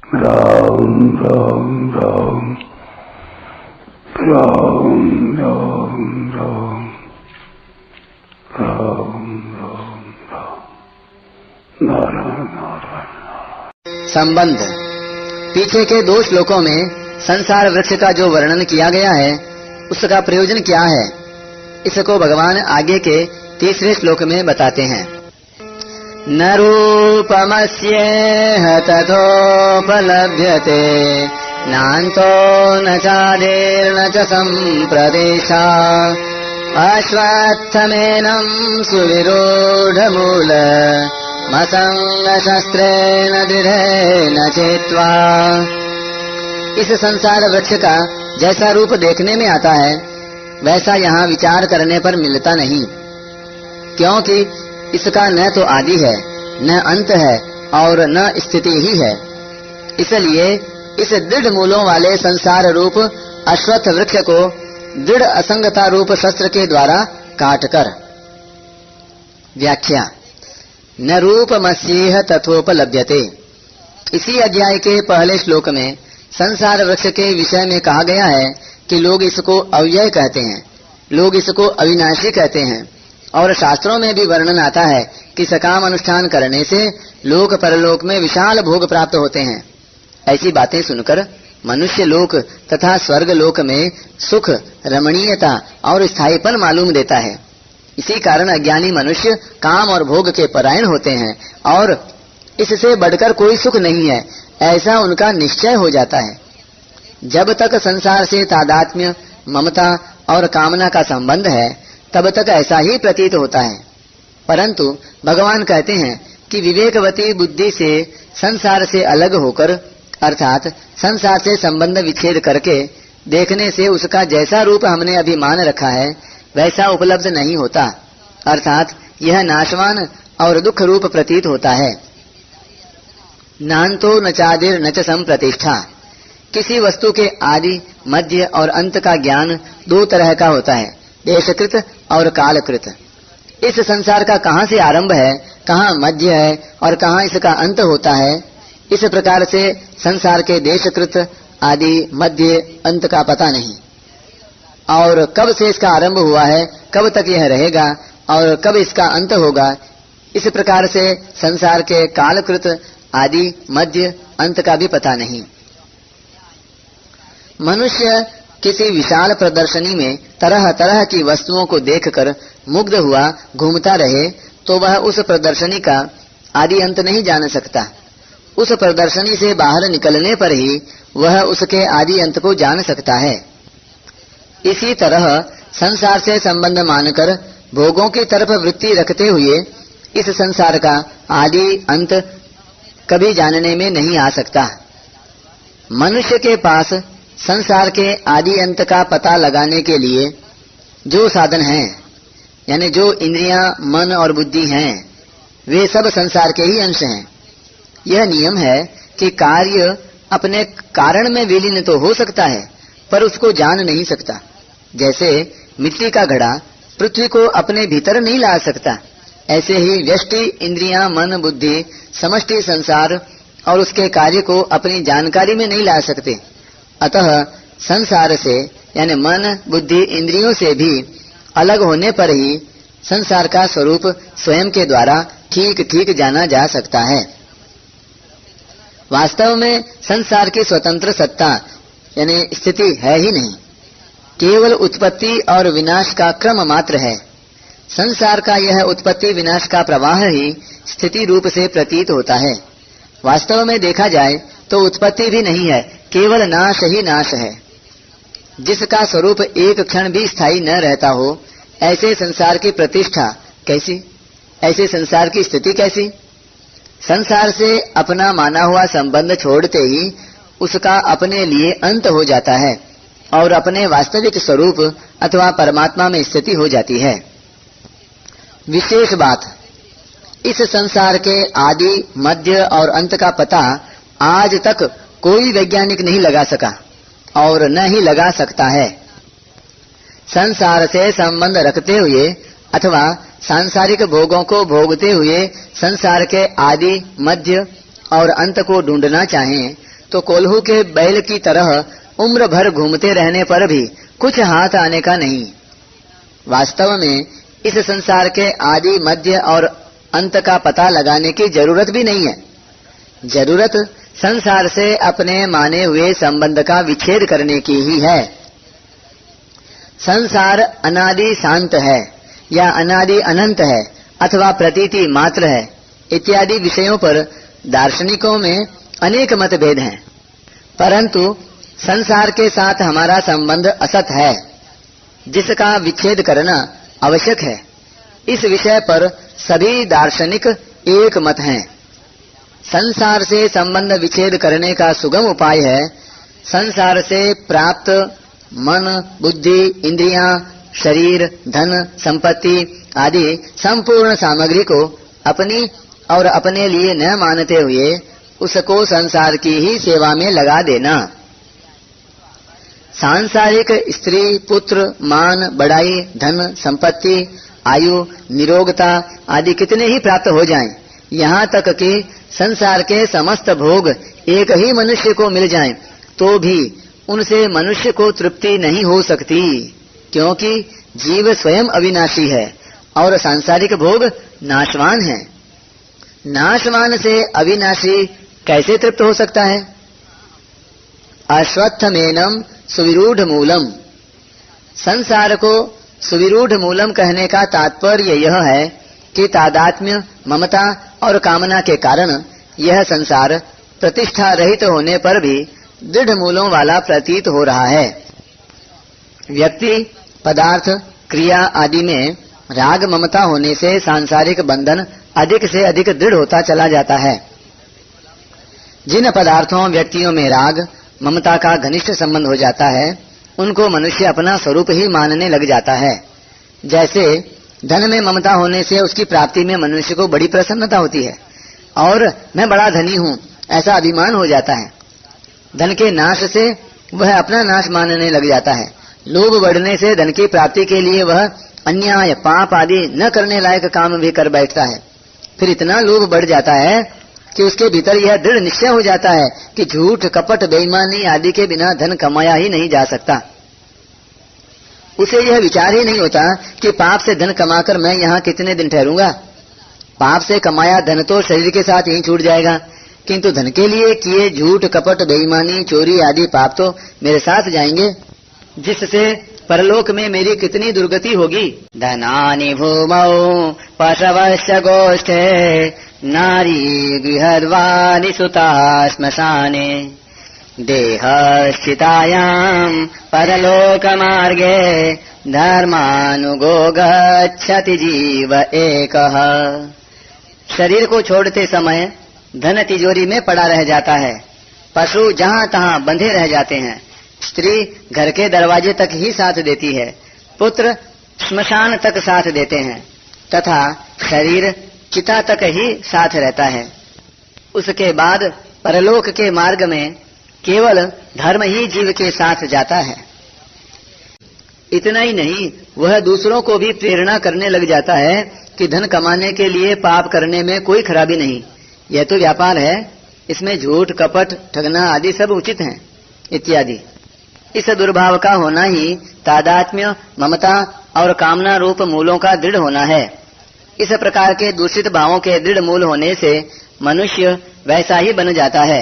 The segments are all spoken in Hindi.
राम राम राम राम राम राम राम राम राम नारायण नारायण। संबंध। पीछे के 2 श्लोकों में संसार वृक्ष का जो वर्णन किया गया है उसका प्रयोजन क्या है, इसको भगवान आगे के 3रे श्लोक में बताते हैं। न रूपमस्येह तथोपलभ्यते नान्तो न चादिर्न च सम्प्रदेशा अश्वत्थमेनं सुविरूढमूल मसंगशस्त्रेण दृढेन चेत्वा। इस संसार वृक्ष का जैसा रूप देखने में आता है वैसा यहाँ विचार करने पर मिलता नहीं, क्योंकि इसका न तो आदि है न अंत है और न स्थिति ही है। इसलिए इस दृढ़ मूलों वाले संसार रूप अश्वत्थ वृक्ष को दृढ़ असंगता रूप शस्त्र के द्वारा काटकर। व्याख्या। न रूपमस्येह तथोपलभ्यते। इसी अध्याय के पहले श्लोक में संसार वृक्ष के विषय में कहा गया है कि लोग इसको अव्यय कहते हैं, लोग इसको अविनाशी कहते हैं, और शास्त्रों में भी वर्णन आता है कि सकाम अनुष्ठान करने से लोक परलोक में विशाल भोग प्राप्त होते हैं। ऐसी बातें सुनकर मनुष्य लोक तथा स्वर्ग लोक में सुख, रमणीयता और स्थायीपन मालूम देता है। इसी कारण अज्ञानी मनुष्य काम और भोग के परायण होते हैं और इससे बढ़कर कोई सुख नहीं है ऐसा उनका निश्चय हो जाता है। जब तक संसार से तादात्म्य, ममता और कामना का संबंध है तब तक ऐसा ही प्रतीत होता है, परंतु भगवान कहते हैं कि विवेकवती बुद्धि से संसार से अलग होकर अर्थात संसार से संबंध विच्छेद करके देखने से उसका जैसा रूप हमने अभी मान रखा है वैसा उपलब्ध नहीं होता, अर्थात यह नाशवान और दुख रूप प्रतीत होता है। नान्तो न चादिर न च संप्रतिष्ठा। किसी वस्तु के आदि, मध्य और अंत का ज्ञान 2 तरह का होता है, देशकृत और कालकृत। इस संसार का कहाँ से आरंभ है, कहाँ मध्य है और कहाँ इसका अंत होता है, इस प्रकार से संसार के देशकृत, आदि, मध्य, अंत का पता नहीं, और कब से इसका आरंभ हुआ है, कब तक यह रहेगा और कब इसका अंत होगा, इस प्रकार से संसार के कालकृत, आदि, मध्य, अंत का भी पता नहीं। मनुष्य किसी विशाल प्रदर्शनी में तरह तरह की वस्तुओं को देखकर मुग्ध हुआ घूमता रहे तो वह उस प्रदर्शनी का आदि अंत नहीं जान सकता। उस प्रदर्शनी से बाहर निकलने पर ही वह उसके आदि अंत को जान सकता है। इसी तरह संसार से संबंध मानकर भोगों की तरफ वृत्ति रखते हुए इस संसार का आदि अंत कभी जानने में नहीं आ सकता। मनुष्य के पास संसार के आदि अंत का पता लगाने के लिए जो साधन हैं, यानी जो इंद्रियां, मन और बुद्धि हैं, वे सब संसार के ही अंश हैं। यह नियम है कि कार्य अपने कारण में विलीन तो हो सकता है पर उसको जान नहीं सकता। जैसे मिट्टी का घड़ा पृथ्वी को अपने भीतर नहीं ला सकता, ऐसे ही व्यष्टि, इंद्रियां, मन, बुद्धि समष्टि संसार और उसके कार्य को अपनी जानकारी में नहीं ला सकते। अतः संसार से यानी मन, बुद्धि, इंद्रियों से भी अलग होने पर ही संसार का स्वरूप स्वयं के द्वारा ठीक ठीक जाना जा सकता है। वास्तव में संसार की स्वतंत्र सत्ता यानी स्थिति है ही नहीं, केवल उत्पत्ति और विनाश का क्रम मात्र है। संसार का यह उत्पत्ति विनाश का प्रवाह ही स्थिति रूप से प्रतीत होता है। वास्तव में देखा जाए तो उत्पत्ति भी नहीं है, केवल नाश ही नाश है। जिसका स्वरूप एक क्षण भी स्थायी न रहता हो ऐसे संसार की प्रतिष्ठा कैसी, ऐसे संसार की स्थिति कैसी। संसार से अपना माना हुआ संबंध छोड़ते ही उसका अपने लिए अंत हो जाता है और अपने वास्तविक स्वरूप अथवा परमात्मा में स्थिति हो जाती है। विशेष बात, इस संसार के आदि, मध्य और अंत का पता आज तक कोई वैज्ञानिक नहीं लगा सका और न ही लगा सकता है। संसार से संबंध रखते हुए अथवा सांसारिक भोगों को भोगते हुए संसार के आदि, मध्य और अंत को ढूंढना चाहें तो कोल्हू के बैल की तरह उम्र भर घूमते रहने पर भी कुछ हाथ आने का नहीं। वास्तव में इस संसार के आदि, मध्य और अंत का पता लगाने की जरूरत भी नहीं है। जरूरत संसार से अपने माने हुए संबंध का विच्छेद करने की ही है। संसार अनादि शांत है या अनादि अनंत है अथवा प्रतीति मात्र है इत्यादि विषयों पर दार्शनिकों में अनेक मतभेद हैं, परंतु संसार के साथ हमारा संबंध असत है जिसका विच्छेद करना आवश्यक है। इस विषय पर सभी दार्शनिक एक मत हैं। संसार से संबंध विच्छेद करने का सुगम उपाय है संसार से प्राप्त मन, बुद्धि, इंद्रियां, शरीर, धन, संपत्ति आदि संपूर्ण सामग्री को अपनी और अपने लिए न मानते हुए उसको संसार की ही सेवा में लगा देना। सांसारिक स्त्री, पुत्र, मान, बड़ाई, धन, संपत्ति, आयु, निरोगता आदि कितने ही प्राप्त हो जाएं, यहाँ तक कि संसार के समस्त भोग एक ही मनुष्य को मिल जाएं, तो भी उनसे मनुष्य को तृप्ति नहीं हो सकती, क्योंकि जीव स्वयं अविनाशी है और सांसारिक भोग नाशवान है। नाशवान से अविनाशी कैसे तृप्त हो सकता है? अश्वत्थमेनम सुविरूढ़ मूलम। संसार को सुविरूढ़ मूलम कहने का तात्पर्य यह है कि तादात्म्य, ममता और कामना के कारण यह संसार प्रतिष्ठा रहित होने पर भी दृढ़ मूलों वाला प्रतीत हो रहा है। व्यक्ति, पदार्थ, क्रिया आदि में राग ममता होने से सांसारिक बंधन अधिक से अधिक दृढ़ होता चला जाता है। जिन पदार्थों, व्यक्तियों में राग ममता का घनिष्ठ संबंध हो जाता है उनको मनुष्य अपना स्वरूप ही मानने लग जाता है। जैसे धन में ममता होने से उसकी प्राप्ति में मनुष्य को बड़ी प्रसन्नता होती है और मैं बड़ा धनी हूँ ऐसा अभिमान हो जाता है। धन के नाश से वह अपना नाश मानने लग जाता है। लोभ बढ़ने से धन की प्राप्ति के लिए वह अन्याय, पाप आदि न करने लायक काम भी कर बैठता है। फिर इतना लोभ बढ़ जाता है कि उसके भीतर यह दृढ़ निश्चय हो जाता है कि झूठ, कपट, बेईमानी आदि के बिना धन कमाया ही नहीं जा सकता। उसे यह विचार ही नहीं होता कि पाप से धन कमाकर मैं यहाँ कितने दिन ठहरूंगा। पाप से कमाया धन तो शरीर के साथ ही छूट जाएगा, किंतु धन के लिए किए झूठ, कपट, बेईमानी, चोरी आदि पाप तो मेरे साथ जाएंगे, जिससे परलोक में मेरी कितनी दुर्गति होगी। धनानि भूमौ पशवश्च गोष्ठे नारी गृहर्वाणि सुता श्मशाने देहश्चितायां परलोक मार्गे धर्मानुगो गच्छति जीव एकः। शरीर को छोड़ते समय धन तिजोरी में पड़ा रह जाता है, पशु जहाँ तहाँ बंधे रह जाते हैं, स्त्री घर के दरवाजे तक ही साथ देती है, पुत्र श्मशान तक साथ देते हैं तथा शरीर चिता तक ही साथ रहता है। उसके बाद परलोक के मार्ग में केवल धर्म ही जीव के साथ जाता है। इतना ही नहीं, वह दूसरों को भी प्रेरणा करने लग जाता है कि धन कमाने के लिए पाप करने में कोई खराबी नहीं, यह तो व्यापार है, इसमें झूठ, कपट, ठगना आदि सब उचित हैं इत्यादि। इस दुर्भाव का होना ही तादात्म्य, ममता और कामना रूप मूलों का दृढ़ होना है। इस प्रकार के दूषित भावों के दृढ़ मूल होने से मनुष्य वैसा ही बन जाता है।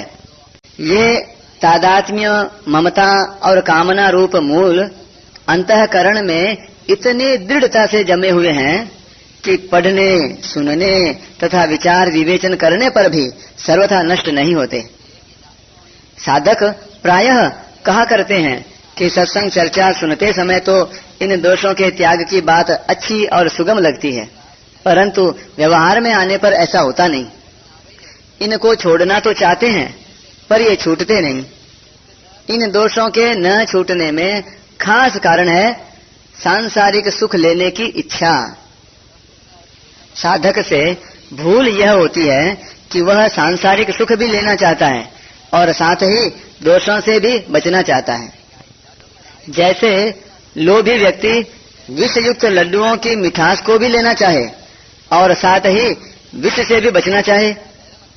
ये तादात्म्य, ममता और कामना रूप मूल अंतःकरण में इतने दृढ़ता से जमे हुए हैं कि पढ़ने, सुनने तथा विचार विवेचन करने पर भी सर्वथा नष्ट नहीं होते। साधक प्रायः कहा करते हैं कि सत्संग चर्चा सुनते समय तो इन दोषों के त्याग की बात अच्छी और सुगम लगती है, परंतु व्यवहार में आने पर ऐसा होता नहीं। इनको छोड़ना तो चाहते हैं पर ये छूटते नहीं। इन दोषों के न छूटने में खास कारण है सांसारिक सुख लेने की इच्छा। साधक से भूल यह होती है कि वह सांसारिक सुख भी लेना चाहता है और साथ ही दोषों से भी बचना चाहता है। जैसे लोभी व्यक्ति विषयुक्त लड्डुओं की मिठास को भी लेना चाहे और साथ ही विष से भी बचना चाहे,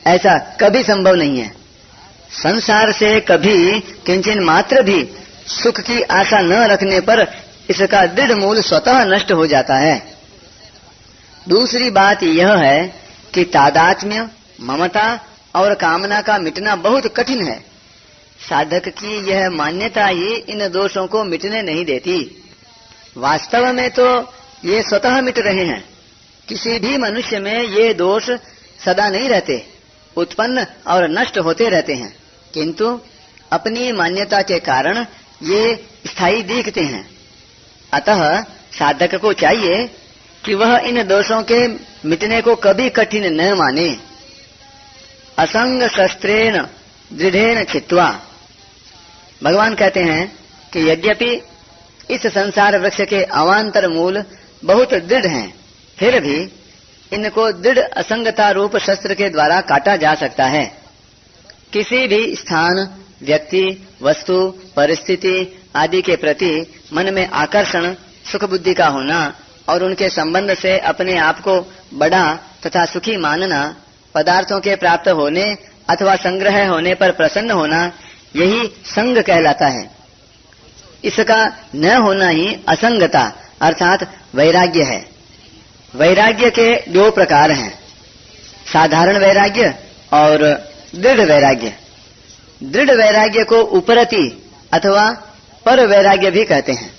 ऐसा कभी संभव नहीं है। संसार से कभी किंचन मात्र भी सुख की आशा न रखने पर इसका दृढ़ मूल स्वतः नष्ट हो जाता है। दूसरी बात यह है कि तादात्म्य, ममता और कामना का मिटना बहुत कठिन है। साधक की यह मान्यता ही इन दोषों को मिटने नहीं देती। वास्तव में तो ये स्वतः मिट रहे हैं। किसी भी मनुष्य में ये दोष सदा नहीं रहते, उत्पन्न और नष्ट होते रहते हैं, किंतु अपनी मान्यता के कारण ये स्थायी दिखते हैं। अतः साधक को चाहिए कि वह इन दोषों के मिटने को कभी कठिन न माने। असंग शस्त्रेण दृढ़ेन छित्त्वा। भगवान कहते हैं कि यद्यपि इस संसार वृक्ष के अवान्तर मूल बहुत दृढ़ हैं, फिर भी इनको दृढ़ असंगता रूप शस्त्र के द्वारा काटा जा सकता है। किसी भी स्थान, व्यक्ति, वस्तु, परिस्थिति आदि के प्रति मन में आकर्षण, सुख बुद्धि का होना और उनके संबंध से अपने आप को बड़ा तथा सुखी मानना, पदार्थों के प्राप्त होने अथवा संग्रह होने पर प्रसन्न होना, यही संग कहलाता है। इसका न होना ही असंगता अर्थात वैराग्य है। वैराग्य के दो प्रकार हैं, साधारण वैराग्य और दृढ़ वैराग्य। दृढ़ वैराग्य को उपरति अथवा पर वैराग्य भी कहते हैं।